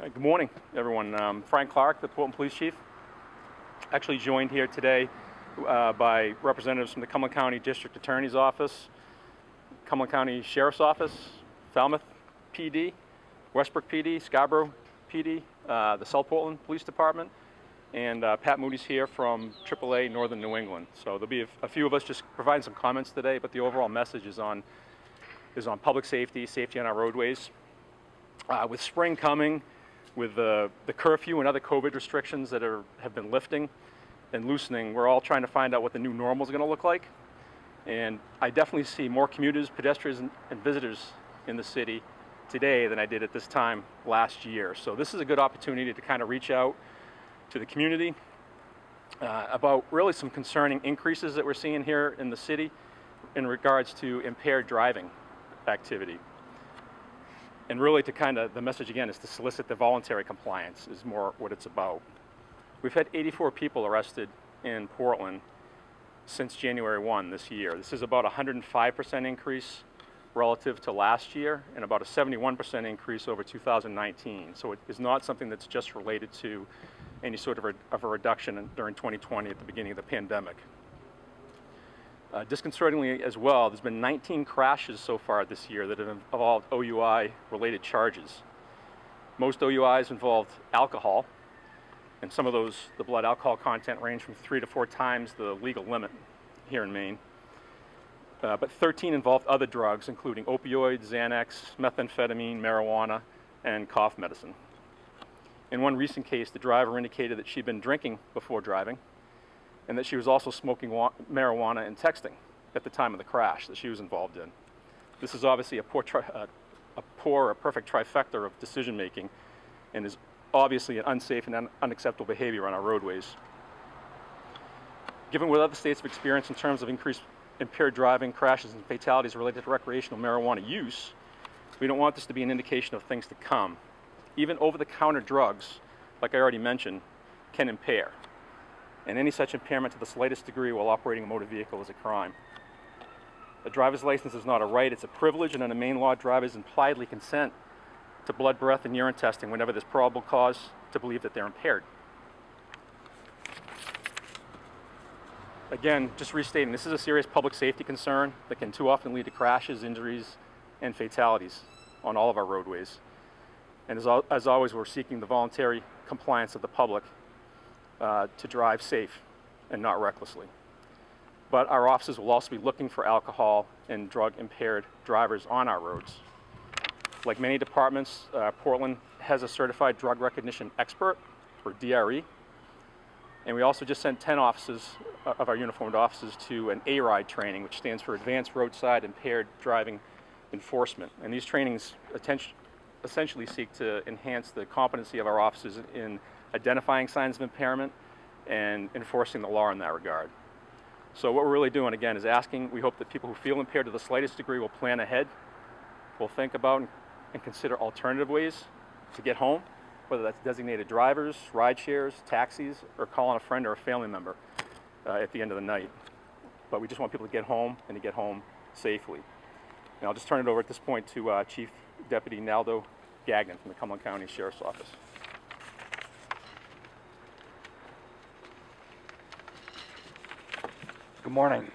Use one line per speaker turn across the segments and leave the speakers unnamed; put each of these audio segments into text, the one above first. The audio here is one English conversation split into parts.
Good morning, everyone. Frank Clark, the Portland Police Chief. Actually joined here today by representatives from the Cumberland County District Attorney's Office, Cumberland County Sheriff's Office, Falmouth PD, Westbrook PD, Scarborough PD, the South Portland Police Department, and Pat Moody's here from AAA Northern New England. So there'll be a few of us just providing some comments today, but the overall message is on public safety, safety on our roadways. With spring coming, with the curfew and other COVID restrictions that have been lifting and loosening, we're all trying to find out what the new normal is going to look like. And I definitely see more commuters, pedestrians, and visitors in the city today than I did at this time last year. So this is a good opportunity to kind of reach out to the community about really some concerning increases that we're seeing here in the city in regards to impaired driving activity. And really the message again is to solicit the voluntary compliance is more what it's about. We've had 84 people arrested in Portland since January 1 this year. This is about a 105% increase relative to last year and about a 71% increase over 2019. So it is not something that's just related to any sort of a reduction during 2020 at the beginning of the pandemic. Disconcertingly as well, there's been 19 crashes so far this year that have involved OUI-related charges. Most OUIs involved alcohol, and some of those, the blood alcohol content range from 3 to 4 times the legal limit here in Maine. But 13 involved other drugs, including opioids, Xanax, methamphetamine, marijuana, and cough medicine. In one recent case, the driver indicated that she'd been drinking before driving, and that she was also smoking marijuana and texting at the time of the crash that she was involved in. This is obviously a perfect trifecta of decision making, and is obviously an unsafe and unacceptable behavior on our roadways. Given what other states have experienced in terms of increased impaired driving, crashes, and fatalities related to recreational marijuana use, we don't want this to be an indication of things to come. Even over-the-counter drugs, like I already mentioned, can impair. And any such impairment to the slightest degree while operating a motor vehicle is a crime. A driver's license is not a right, it's a privilege, and under Maine law, drivers impliedly consent to blood, breath, and urine testing whenever there's probable cause to believe that they're impaired. Again, just restating, this is a serious public safety concern that can too often lead to crashes, injuries, and fatalities on all of our roadways. And as always, we're seeking the voluntary compliance of the public to drive safe and not recklessly. But our officers will also be looking for alcohol and drug impaired drivers on our roads. Like many departments, Portland has a certified drug recognition expert, or DRE, and we also just sent 10 officers of our uniformed officers to an ARIDE training, which stands for Advanced Roadside Impaired Driving Enforcement. And these trainings essentially seek to enhance the competency of our officers in identifying signs of impairment and enforcing the law in that regard. So what we're really doing, again, is asking, we hope that people who feel impaired to the slightest degree will plan ahead, will think about and consider alternative ways to get home, whether that's designated drivers, ride shares, taxis, or calling a friend or a family member at the end of the night. But we just want people to get home and to get home safely. And I'll just turn it over at this point to Chief Deputy Naldo Gagnon from the Cumberland County Sheriff's Office.
Good morning.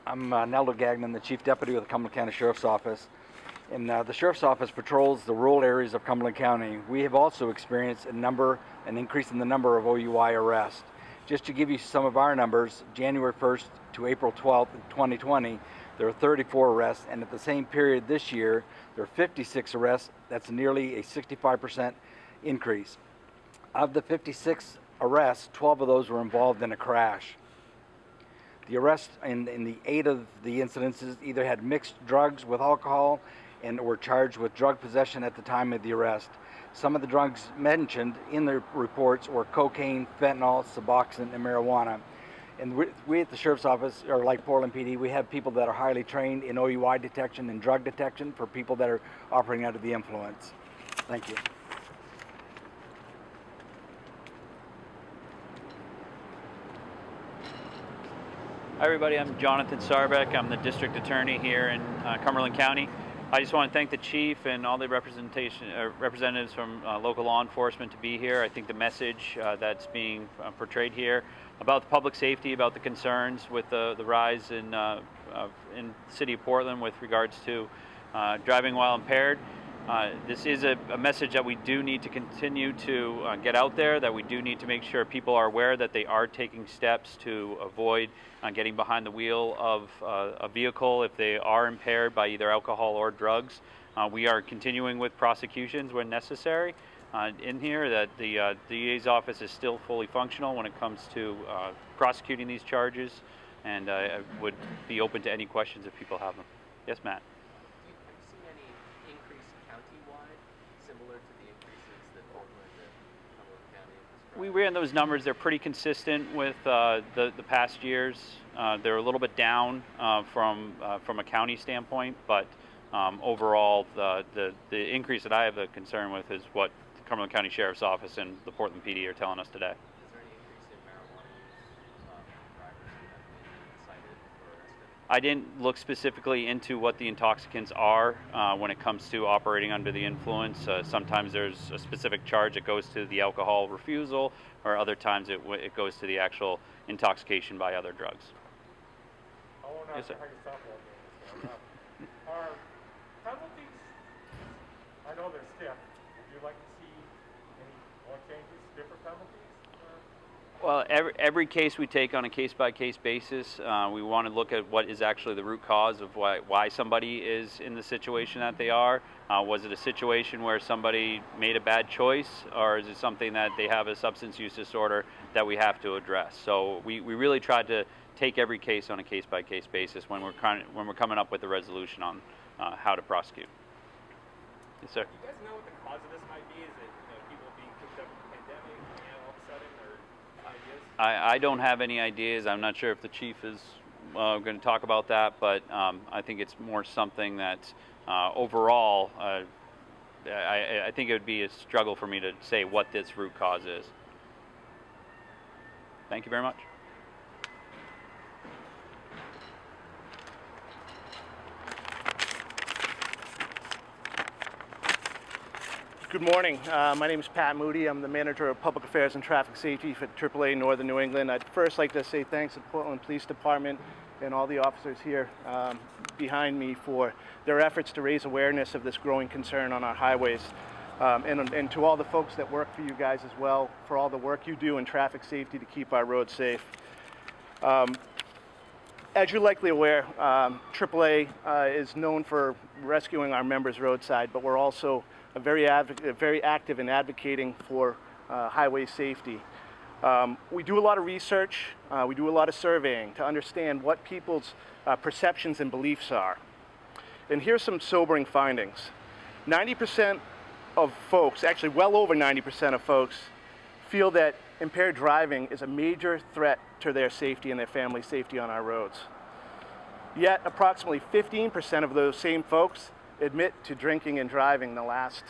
I'm Naldo Gagnon, the Chief Deputy with the Cumberland County Sheriff's Office. And the Sheriff's Office patrols the rural areas of Cumberland County. We have also experienced an increase in the number of OUI arrests. Just to give you some of our numbers, January 1st to April 12th, 2020, there were 34 arrests, and at the same period this year, there are 56 arrests. That's nearly a 65% increase. Of the 56 arrests, 12 of those were involved in a crash. The arrests in the 8 of the incidences either had mixed drugs with alcohol and were charged with drug possession at the time of the arrest. Some of the drugs mentioned in the reports were cocaine, fentanyl, Suboxone, and marijuana. And we at the Sheriff's Office, or like Portland PD, we have people that are highly trained in OUI detection and drug detection for people that are operating under the influence. Thank you.
Hi everybody, I'm Jonathan Sarbeck. I'm the District Attorney here in Cumberland County. I just want to thank the chief and all the representatives from local law enforcement to be here. I think the message that's being portrayed here about the public safety, about the concerns with the rise in the city of Portland with regards to driving while impaired. This is a message that we do need to continue to get out there, that we do need to make sure people are aware that they are taking steps to avoid getting behind the wheel of a vehicle if they are impaired by either alcohol or drugs. We are continuing with prosecutions when necessary. In here, that the DA's office is still fully functional when it comes to prosecuting these charges, and I would be open to any questions if people have them. Yes, Matt? We ran those numbers. They're pretty consistent with the past years. They're a little bit down from a county standpoint, but overall, the increase that I have a concern with is what the Cumberland County Sheriff's Office and the Portland PD are telling us today.
Is there any increase in marijuana use drivers who have been cited or arrested?
I didn't look specifically into what the intoxicants are when it comes to operating under the influence. Sometimes there's a specific charge that goes to the alcohol refusal, or other times it goes to the actual intoxication by other drugs.
I won't ask how you stop all this. Are penalties, I know they're stiff. Would you like to see any more changes, different penalties?
Well, every case we take on a case-by-case basis. We want to look at what is actually the root cause of why somebody is in the situation that they are. Was it a situation where somebody made a bad choice, or is it something that they have a substance use disorder that we have to address? So we really tried to take every case on a case-by-case basis when we're coming up with a resolution on how to prosecute. Yes, sir.
Do you guys know what the cause of this might be? Is it people being cooped up in the pandemic all of a sudden, or ideas?
I don't have any ideas. I'm not sure if the chief is going to talk about that, but I think it's more something that overall, I think it would be a struggle for me to say what this root cause is. Thank you very much.
Good morning. My name is Pat Moody. I'm the Manager of Public Affairs and Traffic Safety for AAA Northern New England. I'd first like to say thanks to the Portland Police Department and all the officers here behind me for their efforts to raise awareness of this growing concern on our highways. And to all the folks that work for you guys as well, for all the work you do in traffic safety to keep our roads safe. As you're likely aware, AAA is known for rescuing our members roadside, but we're also very active in advocating for highway safety. We do a lot of research, we do a lot of surveying to understand what people's perceptions and beliefs are. And here's some sobering findings. 90% of folks, actually well over 90% of folks, feel that impaired driving is a major threat to their safety and their family's safety on our roads. Yet approximately 15% of those same folks admit to drinking and driving the last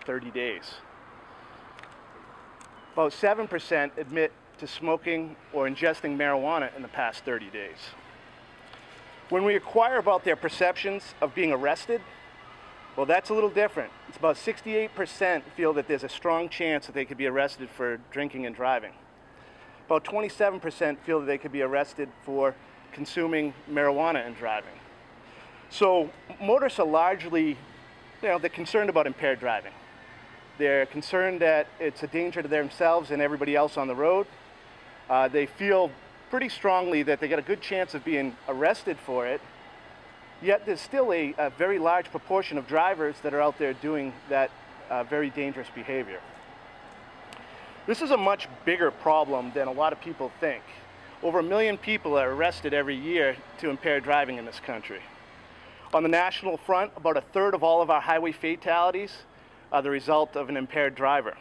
30 days. About 7% admit to smoking or ingesting marijuana in the past 30 days. When we inquire about their perceptions of being arrested, well, that's a little different. It's about 68% feel that there's a strong chance that they could be arrested for drinking and driving. About 27% feel that they could be arrested for consuming marijuana and driving. So motorists are largely, they're concerned about impaired driving. They're concerned that it's a danger to themselves and everybody else on the road. They feel pretty strongly that they got a good chance of being arrested for it. Yet there's still a very large proportion of drivers that are out there doing that very dangerous behavior. This is a much bigger problem than a lot of people think. Over 1 million people are arrested every year to impaired driving in this country. On the national front, about 1/3 of all of our highway fatalities are the result of an impaired driver.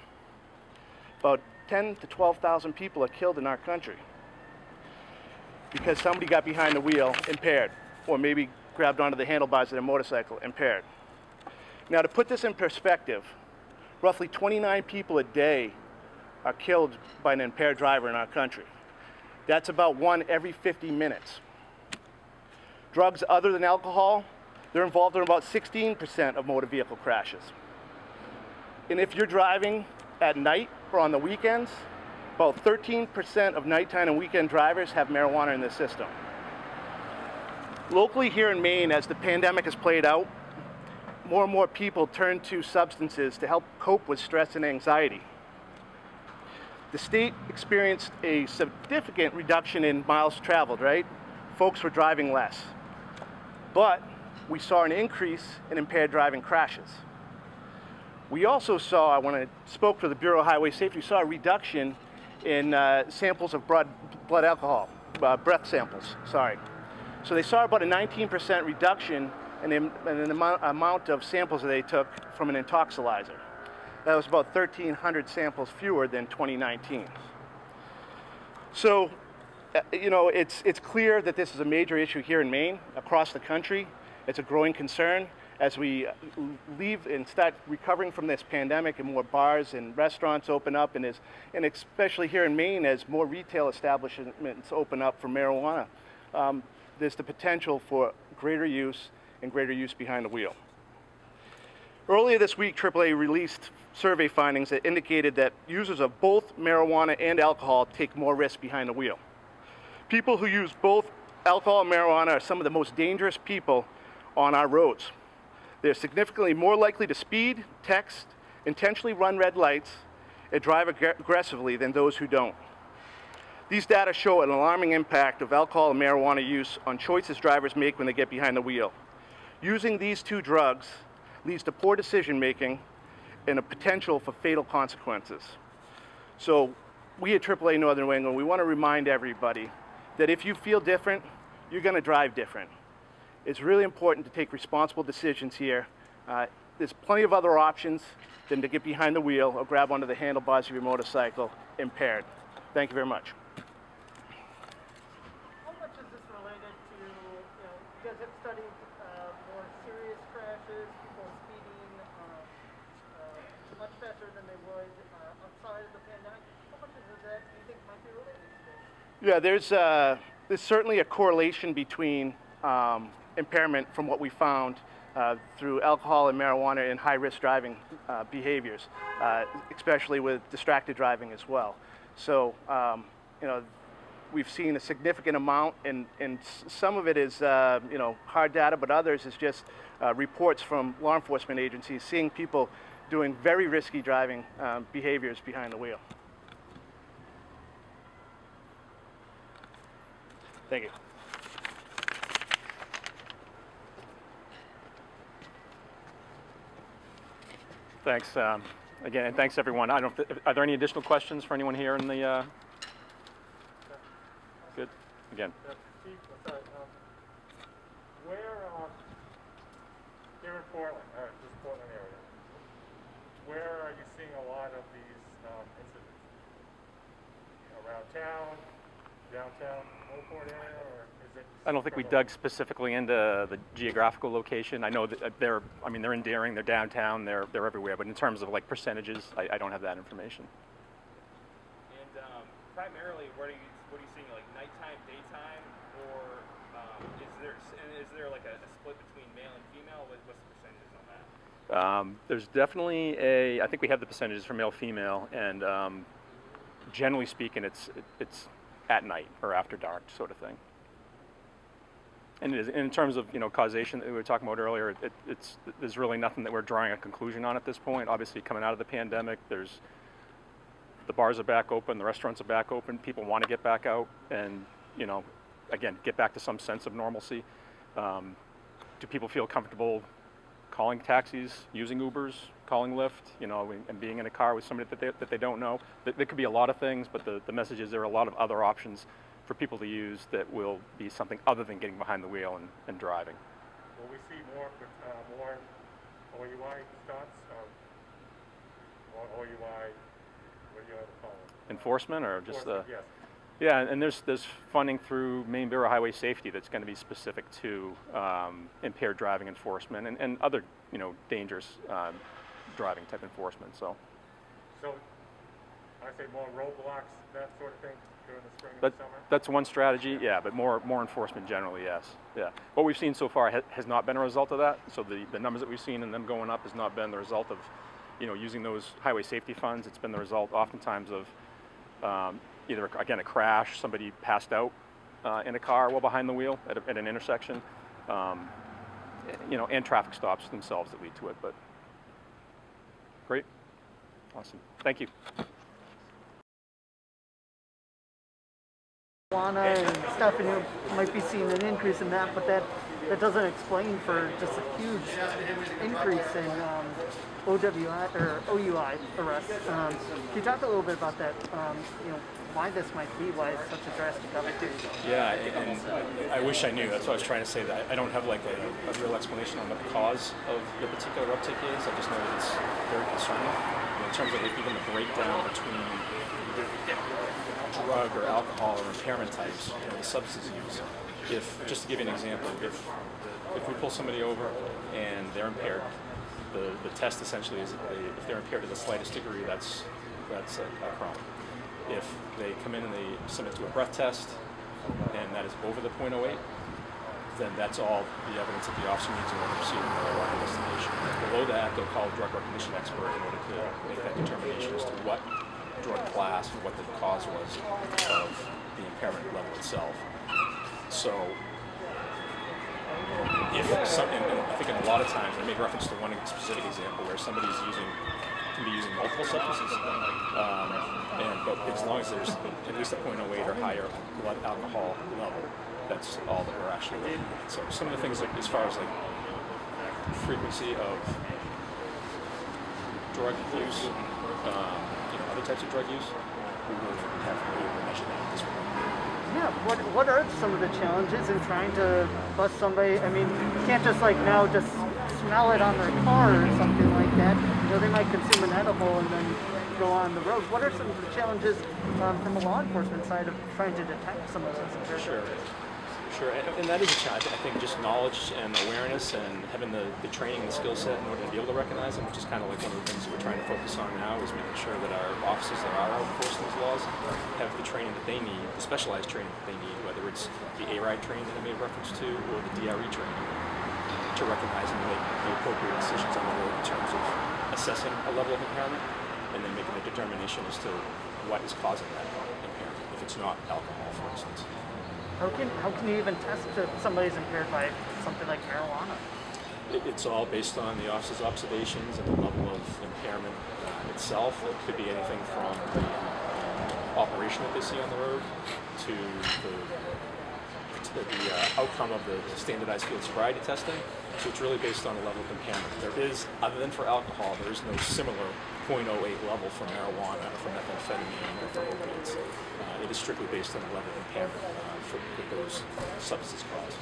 About 10,000 to 12,000 people are killed in our country because somebody got behind the wheel impaired, or maybe grabbed onto the handlebars of their motorcycle impaired. Now, to put this in perspective, roughly 29 people a day are killed by an impaired driver in our country. That's about 1 every 50 minutes. Drugs other than alcohol They're involved in about 16% of motor vehicle crashes. And if you're driving at night or on the weekends, about 13% of nighttime and weekend drivers have marijuana in their system. Locally here in Maine, as the pandemic has played out, more and more people turn to substances to help cope with stress and anxiety. The state experienced a significant reduction in miles traveled, right? Folks were driving less. But we saw an increase in impaired driving crashes. We also saw, when I spoke to the Bureau of Highway Safety, we saw a reduction in samples of blood alcohol, breath samples, sorry. So they saw about a 19% reduction in the amount of samples that they took from an intoxilizer. That was about 1,300 samples fewer than 2019. So, you know, it's clear that this is a major issue here in Maine, across the country. It's a growing concern. As we leave and start recovering from this pandemic and more bars and restaurants open up, and especially here in Maine, as more retail establishments open up for marijuana, there's the potential for greater use and greater use behind the wheel. Earlier this week, AAA released survey findings that indicated that users of both marijuana and alcohol take more risk behind the wheel. People who use both alcohol and marijuana are some of the most dangerous people on our roads. They're significantly more likely to speed, text, intentionally run red lights, and drive aggressively than those who don't. These data show an alarming impact of alcohol and marijuana use on choices drivers make when they get behind the wheel. Using these two drugs leads to poor decision making and a potential for fatal consequences. So we at AAA Northern New England, we want to remind everybody that if you feel different, you're going to drive different. It's really important to take responsible decisions here. There's plenty of other options than to get behind the wheel or grab onto the handlebars of your motorcycle impaired. Thank you very much.
How much is this related to, you guys have studied more serious crashes, people speeding much faster than they would outside of the pandemic? How much of that do you think might be related to this?
Yeah, there's certainly a correlation between impairment from what we found through alcohol and marijuana and high-risk driving behaviors, especially with distracted driving as well. So, you know, we've seen a significant amount, and some of it is, you know, hard data, but others is just reports from law enforcement agencies seeing people doing very risky driving behaviors behind the wheel. Thank you.
Thanks again, and thanks everyone. Are there any additional questions for anyone here in the? Good. Again.
Chief, sorry, where here in Portland, this Portland area, where are you seeing a lot of these incidents? Around town, downtown, Oakport area, or is it?
I don't think we dug specifically into the geographical location. I know that they're in Deering, they're downtown, they're everywhere. But in terms of like percentages, I don't have that information.
And primarily, what are you seeing, like nighttime, daytime, or is there like a split between male and female? What's the percentages on that?
There's definitely I think we have the percentages for male, female, and generally speaking, it's at night or after dark sort of thing. And in terms of causation that we were talking about earlier, there's really nothing that we're drawing a conclusion on at this point. Obviously, coming out of the pandemic, the bars are back open, the restaurants are back open. People want to get back out and again get back to some sense of normalcy. Do people feel comfortable calling taxis, using Ubers, calling Lyft, and being in a car with somebody that they don't know? There could be a lot of things, but the message is there are a lot of other options for people to use that will be something other than getting behind the wheel and driving.
Will we see more OUI stops? Or OUI, what do you have to call it?
Enforcement or just
Enforcement, yes.
Yeah, and there's funding through Maine Bureau of Highway Safety that's going to be specific to impaired driving enforcement and other dangerous driving type enforcement. So
I say more roadblocks, that sort of thing during the spring and
That,
summer?
that's one strategy, yeah, but more enforcement generally, yes. Yeah. What we've seen so far has not been a result of that. So the numbers that we've seen and them going up has not been the result of, using those highway safety funds. It's been the result oftentimes of either, again, a crash, somebody passed out in a car while behind the wheel at an intersection, and traffic stops themselves that lead to it. But great. Awesome. Thank you.
Marijuana and stuff, and you might be seeing an increase in that, but that doesn't explain for just a huge increase in OUI arrests. Can you talk a little bit about that? Why this might be, why it's such a drastic uptick?
Yeah, and I wish I knew. That's what I was trying to say. That I don't have like a real explanation on what the cause of the particular uptick is. I just know that it's very concerning. In terms of even the breakdown between drug or alcohol or impairment types, the substance use. Just to give you an example, if we pull somebody over and they're impaired, the test essentially is if they're impaired to the slightest degree, that's a crime. If they come in and they submit to a breath test and that is over the .08, then that's all the evidence that the officer needs in order to proceed with their investigation. Below that, they'll call a drug recognition expert in order to make that determination as to what drug class and what the cause was of the impairment level itself. So, and I think in a lot of times, I made reference to one specific example where somebody's can be using multiple substances, but as long as there's at least a .08 or higher blood alcohol level, that's all that we're actually looking at. So some of the things, like as far as like frequency of drug use, other types of drug use, we really haven't been able to measure that at this point.
Yeah, what are some of the challenges in trying to bust somebody? I mean, you can't just now just smell it on their car or something like that. They might consume an edible and then go on the road. What are some of the challenges from a law enforcement side of trying to detect some of this?
Sure, and that is a challenge. I think just knowledge and awareness and having the training and the skill set in order to be able to recognize them, which is kind of like one of the things that we're trying to focus on now, is making sure that our officers that are enforcing these laws have the training that they need, the specialized training that they need, whether it's the ARIDE training that I made reference to or the DRE training, to recognize and make the appropriate decisions on the road in terms of assessing a level of impairment and then making a determination as to what is causing that impairment, if it's not alcohol, for instance.
How can you even test if somebody's impaired by something like marijuana?
It's all based on the officer's observations and the level of impairment itself. It could be anything from the operation that they see on the road to the outcome of the standardized field sobriety testing. So it's really based on a level of impairment. There is, other than for alcohol, there is no similar .08 level for marijuana or for methamphetamine or for opiates. It is strictly based on the level of impairment for those substances caused.